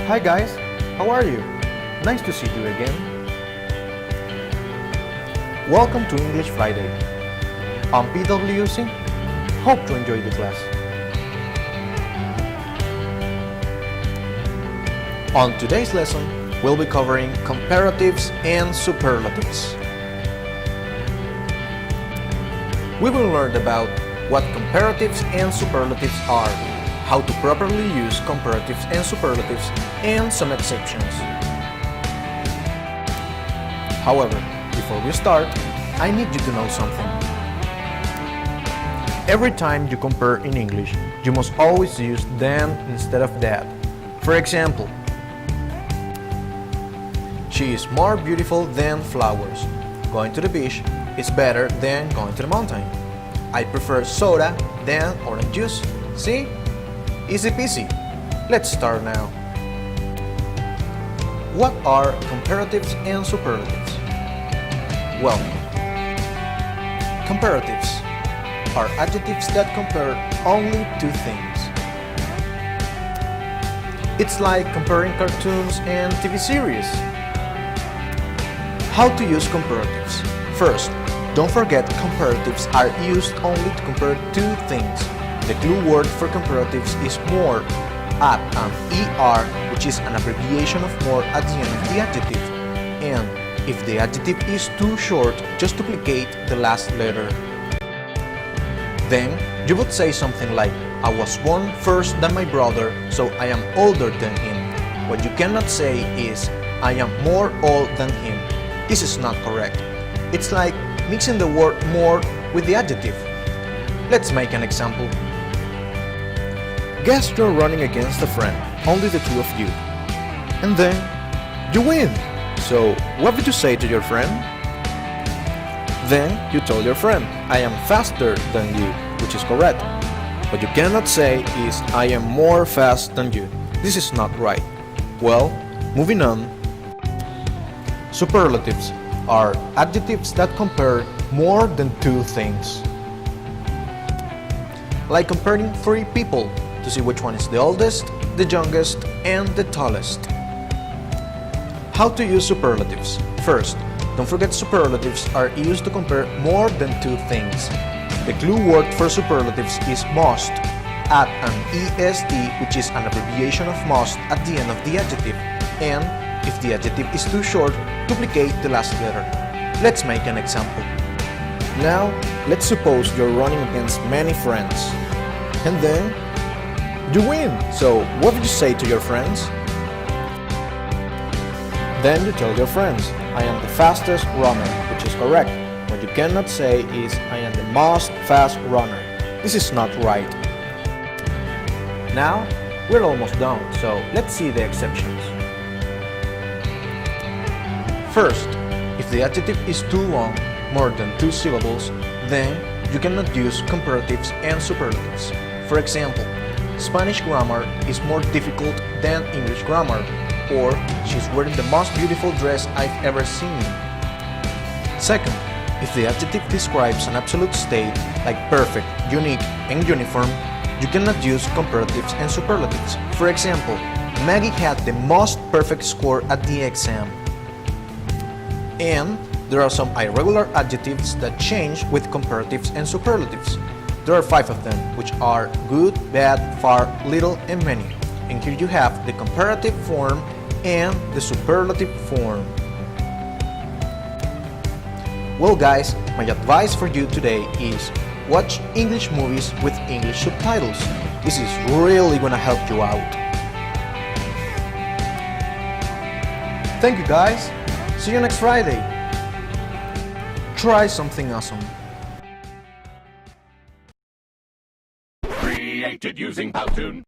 Hi guys, how are you? Nice to see you again. Welcome to English Friday. I'm PWC. Hope to enjoy the class. On today's lesson, we'll be covering comparatives and superlatives. We will learn about what comparatives and superlatives are, how to properly use comparatives and superlatives, and some exceptions. However, before we start, I need you to know something. Every time you compare in English, you must always use than instead of that. For example, she is more beautiful than flowers. Going to the beach is better than going to the mountain. I prefer soda than orange juice. See? Easy peasy. Let's start now. What are comparatives and superlatives? Well, comparatives are adjectives that compare only two things. It's like comparing cartoons and TV series. How to use comparatives? First, don't forget comparatives are used only to compare two things. The clue word for comparatives is more, add an ER, which is an abbreviation of more at the end of the adjective. And if the adjective is too short, just duplicate the last letter. Then you would say something like, I was born first than my brother, so I am older than him. What you cannot say is, I am more old than him. This is not correct. It's like mixing the word more with the adjective. Let's make an example. Guess you're running against a friend, only the two of you. And then, you win! So, what would you say to your friend? Then, you tell your friend, I am faster than you, which is correct. What you cannot say is, I am more fast than you. This is not right. Well, moving on. Superlatives are adjectives that compare more than two things. Like comparing three people to see which one is the oldest, the youngest, and the tallest. How to use superlatives? First, don't forget superlatives are used to compare more than two things. The clue word for superlatives is must. Add an ESD, which is an abbreviation of must, at the end of the adjective. And if the adjective is too short, duplicate the last letter. Let's make an example. Now, let's suppose you're running against many friends. And then, you win! So, what would you say to your friends? Then you tell your friends, I am the fastest runner, which is correct. What you cannot say is, I am the most fast runner. This is not right. Now, we're almost done, so let's see the exceptions. First, if the adjective is too long, more than two syllables, then you cannot use comparatives and superlatives. For example, Spanish grammar is more difficult than English grammar, or she's wearing the most beautiful dress I've ever seen. Second, if the adjective describes an absolute state, like perfect, unique, and uniform, you cannot use comparatives and superlatives. For example, Maggie had the most perfect score at the exam. And there are some irregular adjectives that change with comparatives and superlatives. There are 5 of them, which are good, bad, far, little, and many. And here you have the comparative form and the superlative form. Well guys, my advice for you today is watch English movies with English subtitles. This is really gonna help you out. Thank you guys. See you next Friday. Try something awesome. Created using Powtoon.